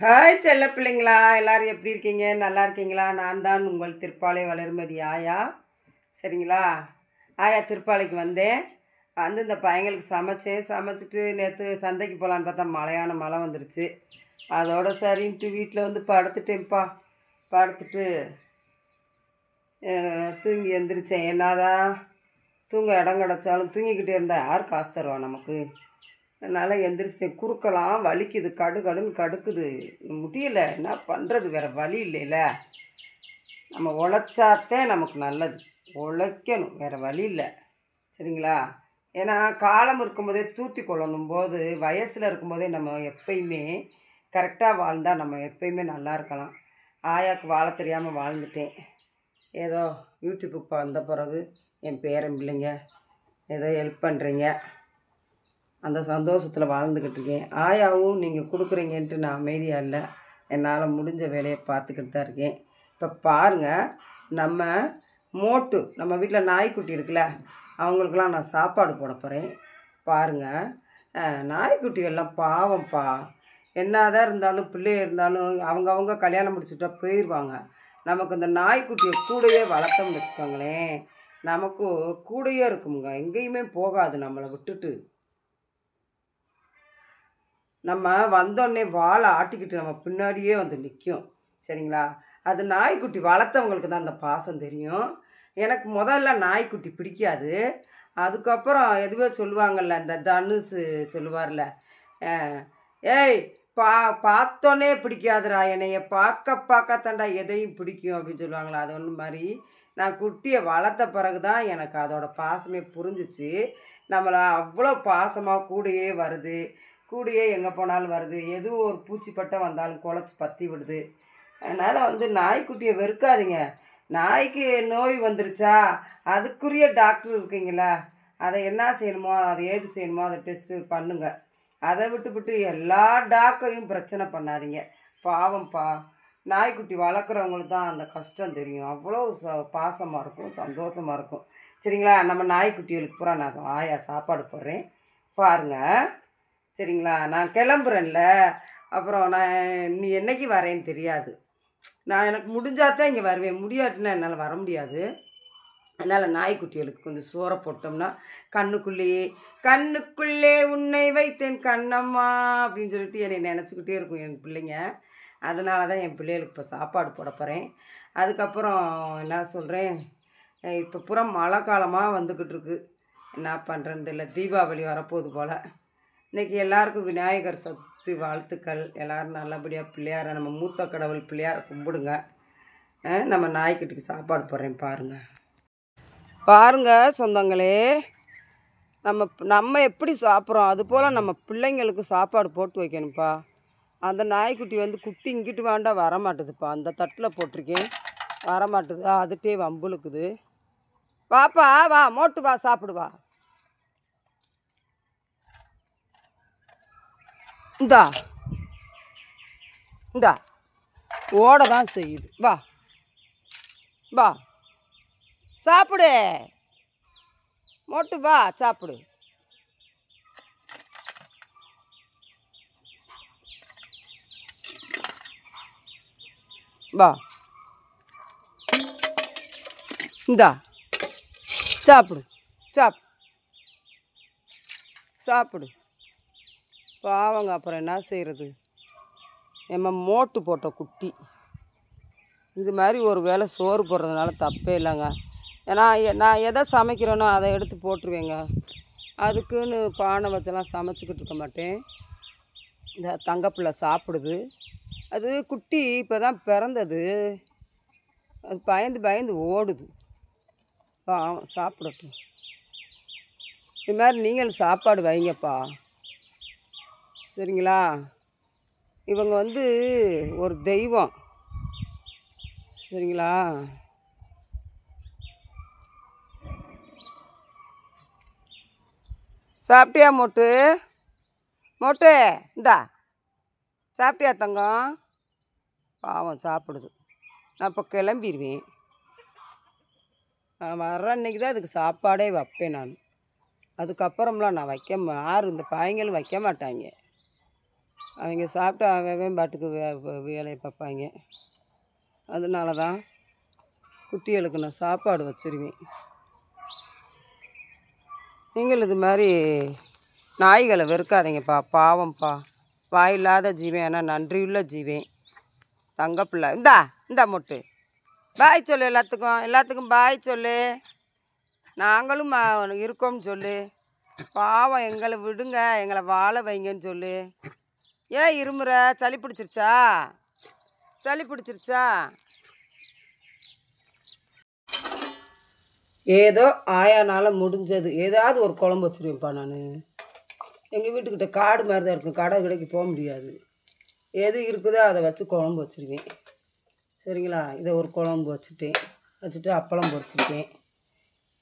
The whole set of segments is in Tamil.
ஹாய் செல்ல பிள்ளைங்களா, எல்லாரும் எப்படி இருக்கீங்க? நல்லா இருக்கீங்களா? நான் தான் உங்கள் திருப்பாலை வளர்மதி ஆயா. சரிங்களா? ஆயா திருப்பாலைக்கு வந்தேன். வந்து இந்த பையங்களுக்கு சமைச்சேன். சமைச்சிட்டு நேற்று சந்தைக்கு போகலான்னு பார்த்தா மழையான மழை வந்துருச்சு. அதோட சரின்ட்டு வீட்டில் வந்து படுத்துட்டேன்ப்பா. படுத்துட்டு தூங்கி எந்திரிச்சேன். என்னதான் தூங்க இடம் கிடச்சாலும் தூங்கிக்கிட்டே இருந்தால் யார் காசு தருவா நமக்கு? அதனால் எந்திரிச்சிட்டேன். குறுக்கெல்லாம் வலிக்குது, கடுன்னு கடுக்குது. முடியல, என்ன பண்ணுறது? வேறு வழி இல்லைல்ல. நம்ம உழைச்சாத்தான் நமக்கு நல்லது. உழைக்கணும், வேறு வழி இல்லை. சரிங்களா? ஏன்னா காலம் இருக்கும்போதே தூத்தி கொள்ளணும் போது, வயசில் இருக்கும்போதே நம்ம எப்பயுமே கரெக்டாக வாழ்ந்தால் நம்ம எப்பயுமே நல்லா இருக்கலாம். ஆயாவுக்கு வாழ தெரியாமல் வாழ்ந்துட்டேன். ஏதோ யூடியூப்புக்கு வந்த பிறகு என் பேரன் பிள்ளைங்க ஏதோ ஹெல்ப் பண்ணுறீங்க, அந்த சந்தோஷத்தில் வாழ்ந்துக்கிட்டு இருக்கேன். ஆயாவும் நீங்கள் கொடுக்குறீங்கன்ட்டு நான் அமைதியாக இல்லை. என்னால் முடிஞ்ச வேலையை பார்த்துக்கிட்டு தான் இருக்கேன். இப்போ பாருங்கள், நம்ம நம்ம வீட்டில் நாய்க்குட்டி இருக்குல்ல, அவங்களுக்கெல்லாம் நான் சாப்பாடு போட போகிறேன். பாருங்கள், நாய்க்குட்டிகள்லாம் பாவம்ப்பா. என்னதான் இருந்தாலும் பிள்ளை இருந்தாலும் அவங்க கல்யாணம் முடிச்சுட்டா போயிடுவாங்க. நமக்கு இந்த நாய்க்குட்டியை கூடையே வளர்த்தோம்னு வச்சுக்கோங்களேன், நமக்கு கூடையே இருக்குங்க, எங்கேயுமே போகாது நம்மளை விட்டுட்டு. நம்ம வந்தோடனே வாழை ஆட்டிக்கிட்டு நம்ம பின்னாடியே வந்து நிற்கும். சரிங்களா? அது நாய்க்குட்டி வளர்த்தவங்களுக்கு தான் அந்த பாசம் தெரியும். எனக்கு முதல்ல நாய்க்குட்டி பிடிக்காது. அதுக்கப்புறம் எதுவே சொல்லுவாங்கள்ல, இந்த தனுஷு சொல்லுவார்ல, ஏய் பா பார்த்தோன்னே பிடிக்காதுடா, என்னைய பார்க்கத்தாண்டா எதையும் பிடிக்கும் அப்படின்னு சொல்லுவாங்களா, அது ஒன்று மாதிரி. நான் குட்டியை வளர்த்த பிறகு தான் எனக்கு அதோட பாசமே புரிஞ்சிச்சு. நம்மளை அவ்வளோ பாசமாக கூடயே வருது, கூடயே எங்கே போனாலும் வருது. எதுவும் ஒரு பூச்சிப்பட்டை வந்தாலும் குலைச்சி பற்றி விடுது. அதனால் வந்து நாய்க்குட்டியை வெறுக்காதீங்க. நாய்க்கு நோய் வந்துருச்சா, அதுக்குரிய டாக்டர் இருக்கீங்களா, அதை என்ன செய்யணுமோ, அதை ஏது செய்யணுமோ அதை டெஸ்ட்டு பண்ணுங்க. அதை விட்டுவிட்டு எல்லா டாக்கையும் பிரச்சனை பண்ணாதீங்க. பாவம்ப்பா, நாய்க்குட்டி வளர்க்குறவங்களுக்கு தான் அந்த கஷ்டம் தெரியும். அவ்வளோ பாசமாக இருக்கும், சந்தோஷமாக இருக்கும். சரிங்களா? நம்ம நாய்க்குட்டிகளுக்கு பூரா நான் ஆயா சாப்பாடு போடுறேன், பாருங்கள். சரிங்களா? நான் கிளம்புறேன்ல, அப்புறம் நீ என்னைக்கு வரேன்னு தெரியாது. நான் எனக்கு முடிஞ்சாதான் இங்கே வருவேன், முடியாட்டுன்னா என்னால் வர முடியாது. அதனால் நாய்க்குட்டிகளுக்கு கொஞ்சம் சோறை போட்டோம்னா, கண்ணுக்குள்ளே உன்னை வைத்தேன் கண்ணம்மா அப்படின்னு சொல்லிட்டு என்னை நினச்சிக்கிட்டே இருக்கும் என் பிள்ளைங்க. அதனால தான் என் பிள்ளைகளுக்கு இப்போ சாப்பாடு போட போகிறேன். அதுக்கப்புறம் என்ன சொல்கிறேன், இப்போ பூரா மழை காலமாக வந்துக்கிட்டு இருக்கு. என்ன பண்ணுறேன்னு தெரியல. தீபாவளி வரப்போகுது போல். இன்றைக்கி எல்லாருக்கும் விநாயகர் சதுர்த்தி வாழ்த்துக்கள். எல்லோரும் நல்லபடியாக பிள்ளையாரை, நம்ம மூத்த கடவுள் பிள்ளையாரை கும்பிடுங்க. நம்ம நாய்க்குட்டிக்கு சாப்பாடு போடுறேன், பாருங்கள் சொந்தங்களே. நம்ம எப்படி சாப்பிட்றோம் அதுபோல் நம்ம பிள்ளைங்களுக்கு சாப்பாடு போட்டு வைக்கணும்ப்பா. அந்த நாய்க்குட்டி வந்து குட்டி இங்கிட்டு வேண்டாம் வரமாட்டுதுப்பா. அந்த தட்டில் போட்டிருக்கேன், வரமாட்டுது. அதுட்டே வம்புழுக்குது. வாப்பா வா, மோட்டு வா, சாப்பிடுவா. இந்தா இந்தா ஓட தான் செய்யுது. வா வா சாப்பிடு, மோட்டு வா சாப்பிடு. வா இந்தா சாப்பிடு, சாப்பிடு. பாவங்க, அப்புறம் என்ன செய்கிறது? நம்ம மோட்டு போட்ட குட்டி இது மாதிரி ஒரு வேளை சோறு போடுறதுனால தப்பே இல்லைங்க. ஏன்னா நான் எதை சமைக்கிறேனோ அதை எடுத்து போட்டுருவேங்க. அதுக்குன்னு பானை வச்செல்லாம் சமைச்சிக்கிட்டு இருக்க மாட்டேன். இந்த தங்கப்பிள்ளை சாப்பிடுது. அது குட்டி இப்போ தான் பிறந்தது. அது பயந்து ஓடுது. சாப்பிடட்டும். இது மாதிரி நீங்களும் சாப்பாடு வைங்கப்பா. சரிங்களா? இவங்க வந்து ஒரு தெய்வம். சரிங்களா? சாப்பிட்டியா மோட்டு? இந்தா சாப்பிட்டியா தங்கம்? பாவம் சாப்பிடுது. நான் இப்போ கிளம்பிடுவேன். நான் வர்ற அன்றைக்கி தான் அதுக்கு சாப்பாடே வைப்பேன் நான். அதுக்கப்புறம்லாம் நான் யாரும் இந்த பையங்களும் வைக்க மாட்டாங்க. அவங்க சாப்பிட்டு அவன் பாட்டுக்கு வேலையை பார்ப்பாங்க. அதனால தான் குட்டிகளுக்கு நான் சாப்பாடு வச்சுருவேன். நீங்கள் இது மாதிரி நாய்களை வெறுக்காதீங்கப்பா, பாவம்ப்பா. வாயில்லாத ஜீவன், ஆனால் நன்றியுள்ள ஜீவன். தங்கப்பிள்ளை இந்தா மொட்டு பாய் சொல்லு, எல்லாத்துக்கும் பாய் சொல்லு. நாங்களும் இருக்கோம்னு சொல்லு. பாவம், எங்களை விடுங்க, எங்களை வாழ வைங்கன்னு சொல்லு. ஏன் இருமுற? சளி பிடிச்சிருச்சா? ஏதோ ஆயானால் முடிஞ்சது ஏதாவது ஒரு குழம்பு வச்சுருவேன்ப்பா. நான் எங்கள் வீட்டுக்கிட்ட காடு மாதிரி தான் இருக்கும், கடை கடைக்கு போக முடியாது. எது இருக்குதோ அதை வச்சு குழம்பு வச்சுருவேன். சரிங்களா? இதை ஒரு குழம்பு வச்சுட்டு அப்பளம் பொரிச்சிருக்கேன்.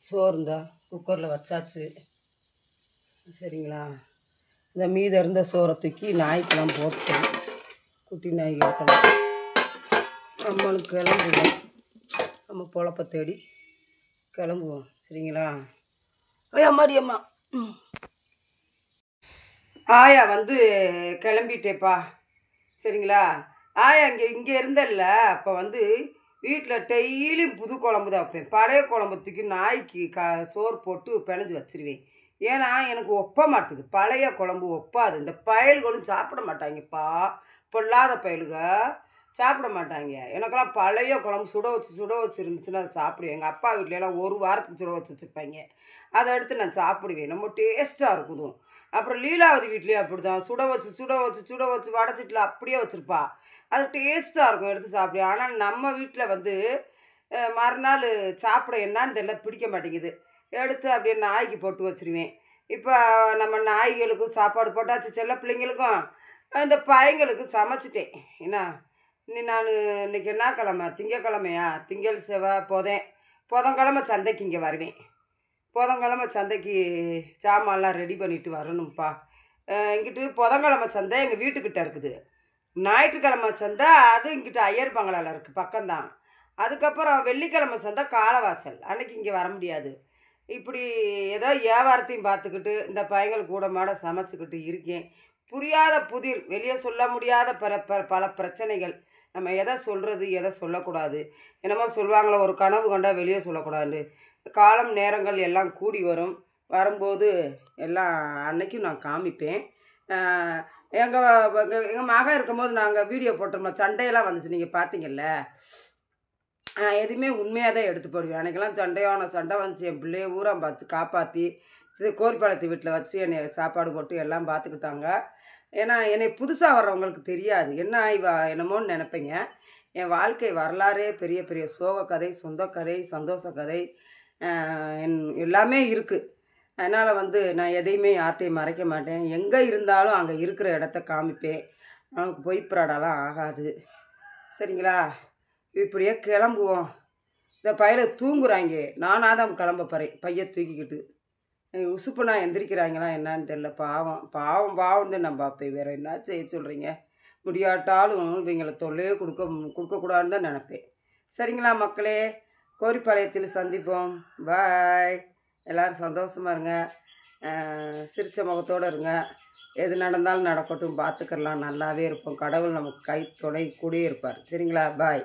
சோறு இருந்தா குக்கரில் வச்சாச்சு. சரிங்களா? இந்த மீத இருந்த சோறை தூக்கி நாய்க்கெல்லாம் போட்டேன். குட்டி நாய்களுக்கெல்லாம் நம்மளுக்கு கிளம்புவோம். நம்ம பொழப்பை தேடி கிளம்புவோம். சரிங்களா? அம்மா ஆயா வந்து கிளம்பிட்டேப்பா. சரிங்களா? ஆயா இங்கே இருந்தல்ல, அப்போ வந்து வீட்டில் டெய்லியும் புது குழம்பு தான் வைப்பேன். பழைய குழம்புத்துக்கு நாய்க்கு சோறு போட்டு பிணைஞ்சி வச்சுருவேன். ஏன்னா எனக்கு ஒப்ப மாட்டுது, பழைய குழம்பு ஒப்பாது. இந்த பயல்களும் சாப்பிட மாட்டாங்கப்பா, பொல்லாத பயலுக சாப்பிட மாட்டாங்க. எனக்கெல்லாம் பழைய குழம்பு சுட வச்சு இருந்துச்சுன்னா அதை சாப்பிடுவேன். எங்கள் அப்பா வீட்லலாம் ஒரு வாரத்துக்கு சுட வச்சு வச்சுருப்பாங்க, அதை எடுத்து நான் சாப்பிடுவேன். ரொம்ப டேஸ்ட்டாக இருக்குதும். அப்புறம் லீலாவதி வீட்லேயே அப்படி தான் சுட வச்சு வடைச்சிட்டில் அப்படியே வச்சுருப்பா. அது டேஸ்ட்டாக இருக்கும், எடுத்து சாப்பிடுவேன். ஆனால் நம்ம வீட்டில் வந்து மறுநாள் சாப்பிட என்னான்னு தெரியல, பிடிக்க மாட்டேங்குது. எடுத்து அப்படியே நாய்க்கு போட்டு வச்சுருவேன். இப்போ நம்ம நாய்களுக்கும் சாப்பாடு போட்டாச்சு, செல்ல பிள்ளைங்களுக்கும் இந்த பையங்களுக்கும் சமைச்சிட்டேன். என்ன நான் இன்றைக்கி என்ன கிழமை? திங்கக்கிழமையா? திங்கள் செவ்வாய் புதன்கிழமை சந்தைக்கு இங்கே வருவேன். புதன்கிழமை சந்தைக்கு சாமான்லாம் ரெடி பண்ணிவிட்டு வரணும்ப்பா. இங்கிட்டு புதன்கிழமை சந்தை எங்கள் வீட்டுக்கிட்ட இருக்குது. ஞாயிற்றுக்கிழமை சந்தை அது இங்கிட்ட ஐயர் பங்களாவில் இருக்குது, பக்கம்தான். அதுக்கப்புறம் வெள்ளிக்கிழமை சந்தை காலவாசல், அன்றைக்கி இங்கே வர முடியாது. இப்படி ஏதோ வியாபாரத்தையும் பார்த்துக்கிட்டு இந்த பையங்கள் கூட மாட சமைச்சிக்கிட்டு இருக்கேன். புரியாத புதிர், வெளியே சொல்ல முடியாத பல பிரச்சனைகள். நம்ம எதை சொல்கிறது எதை சொல்லக்கூடாது. என்னமோ சொல்லுவாங்களோ, ஒரு கனவு கண்டா வெளியே சொல்லக்கூடாது. காலம் நேரங்கள் எல்லாம் கூடி வரும்போது எல்லாம் அன்னைக்கும் நான் காமிப்பேன். எங்கள் மகன் இருக்கும்போது நாங்கள் வீடியோ போட்டோம்னா சண்டையெல்லாம் வந்துச்சு, நீங்கள் பார்த்தீங்கல்ல. எதுவுமே உண்மையாக தான் எடுத்து போடுவேன். அன்றைக்கெல்லாம் சண்டை வந்துச்சு. என் பிள்ளைய ஊரம் பார்த்து காப்பாற்றி கோரிப்பாளையத்து வீட்டில் வச்சு என்னை சாப்பாடு போட்டு எல்லாம் பார்த்துக்கிட்டாங்க. ஏன்னா என்னை புதுசாக வர்றவங்களுக்கு தெரியாது, என்ன என்னமோன்னு நினைப்பீங்க. என் வாழ்க்கை வரலாறே பெரிய பெரிய சோக கதை, சொந்த கதை, சந்தோஷ கதை எல்லாமே இருக்குது. அதனால் வந்து நான் எதையுமே யார்கிட்டையும் மறைக்க மாட்டேன். எங்கே இருந்தாலும் அங்கே இருக்கிற இடத்த காமிப்பேன். நமக்கு பொய்ப்பிராடெல்லாம் ஆகாது. சரிங்களா? இப்படியே கிளம்புவோம். இந்த பையில தூங்குறாங்க, நானாக தான் கிளம்ப போகிறேன் பையை தூக்கிக்கிட்டு. உசுப்புனா எந்திரிக்கிறாங்களா என்னான்னு தெரில. பாவம்னு நான் பார்ப்பேன். வேறு என்ன செய்ய சொல்கிறீங்க? முடியாட்டாலும் இவங்களை தொல்லையே கொடுக்கக்கூடாதுன்னு தான் நினப்பேன். சரிங்களா மக்களே? கோரிப்பாளையத்தில் சந்திப்போம். பாய். எல்லோரும் சந்தோஷமாக இருங்க, சிரித்த முகத்தோடு இருங்க. எது நடந்தாலும் நடக்கட்டும், பார்த்துக்கலாம், நல்லாவே இருப்போம். கடவுள் நமக்கு துணை கூடயே இருப்பார். சரிங்களா? பாய்.